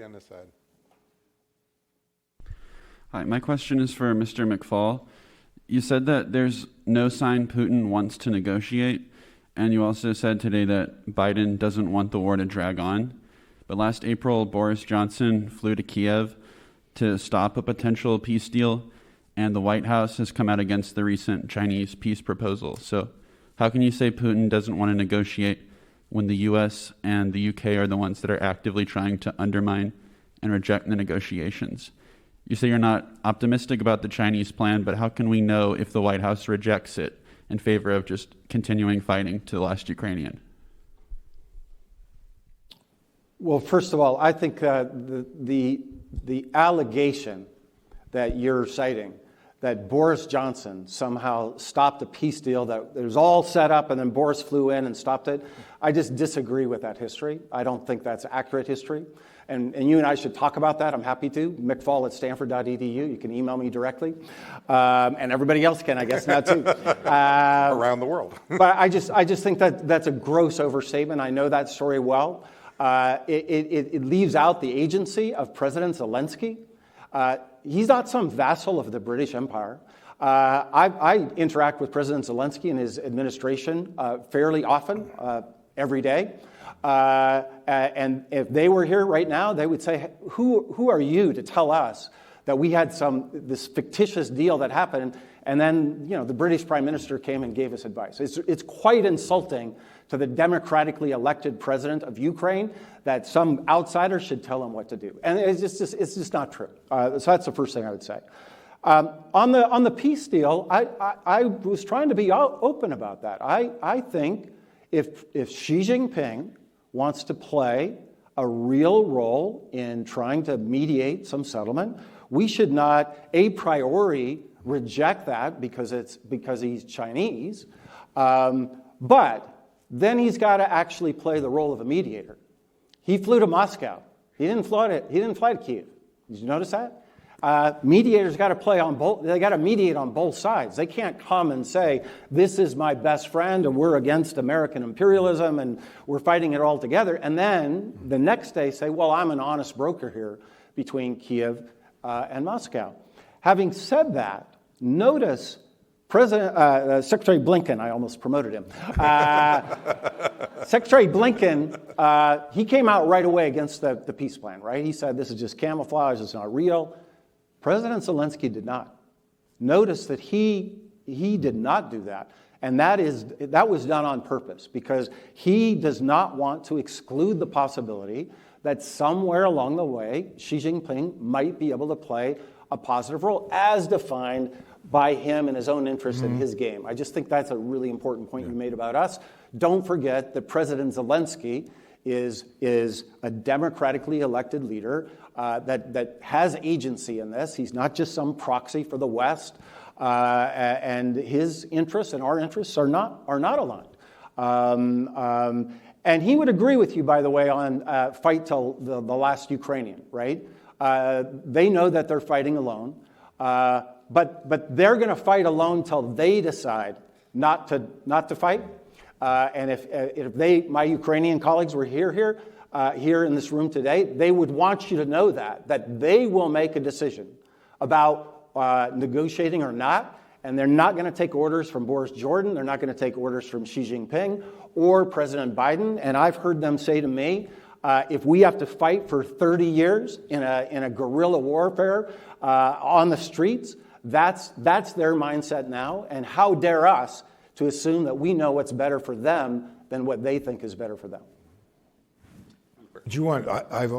On this side. Hi, my question is for Mr. McFaul. You said that there's no sign Putin wants to negotiate, and you also said today that Biden doesn't want the war to drag on. But last April, Boris Johnson flew to Kiev to stop a potential peace deal, and the White House has come out against the recent Chinese peace proposal. So how can you say Putin doesn't want to negotiate when the US and the UK are the ones that are actively trying to undermine and reject the negotiations? You say you're not optimistic about the Chinese plan, but how can we know if the White House rejects it in favor of just continuing fighting to the last Ukrainian? Well, first of all, I think the allegation that you're citing, that Boris Johnson somehow stopped a peace deal that it was all set up and then Boris flew in and stopped it, I just disagree with that history. I don't think that's accurate history. And you and I should talk about that. I'm happy to. McFaul at stanford.edu. You can email me directly. And everybody else can, I guess, now too. Around the world. But I just think that that's a gross overstatement. I know that story well. It leaves out the agency of President Zelensky. He's not some vassal of the British Empire. I interact with President Zelensky and his administration fairly often, every day. And if they were here right now, they would say, who are you to tell us that we had this fictitious deal that happened, and then the British Prime Minister came and gave us advice. It's quite insulting to the democratically elected president of Ukraine that some outsider should tell him what to do. And it's just not true. So that's the first thing I would say. On the peace deal, I was trying to be open about that. I think if Xi Jinping wants to play a real role in trying to mediate some settlement, we should not a priori reject that because he's Chinese. But then he's got to actually play the role of a mediator. He flew to Moscow. He didn't fly to Kiev. Did you notice that? Mediators got to play on both. They got to mediate on both sides. They can't come and say, "This is my best friend, and we're against American imperialism, and we're fighting it all together." And then the next day say, "Well, I'm an honest broker here between Kiev and Moscow." Having said that, notice Secretary Blinken. I almost promoted him. Secretary Blinken, he came out right away against the peace plan. Right? He said this is just camouflage. It's not real. President Zelensky did not. Notice that he did not do that. And that was done on purpose because he does not want to exclude the possibility that somewhere along the way, Xi Jinping might be able to play a positive role as defined by him and his own interest in his game. I just think that's a really important point you made about us. Don't forget that President Zelensky is a democratically elected leader that has agency in this. He's not just some proxy for the West, and his interests and our interests are not aligned. And he would agree with you, by the way, on fight till the last Ukrainian, right? They know that they're fighting alone, but they're going to fight alone till they decide not to fight. And if my Ukrainian colleagues were here in this room today, they would want you to know that they will make a decision about negotiating or not, and they're not going to take orders from Boris Jordan, they're not going to take orders from Xi Jinping or President Biden. And I've heard them say to me, if we have to fight for 30 years in a guerrilla warfare on the streets, that's their mindset now. And how dare us to assume that we know what's better for them than what they think is better for them. Do you want Ivo?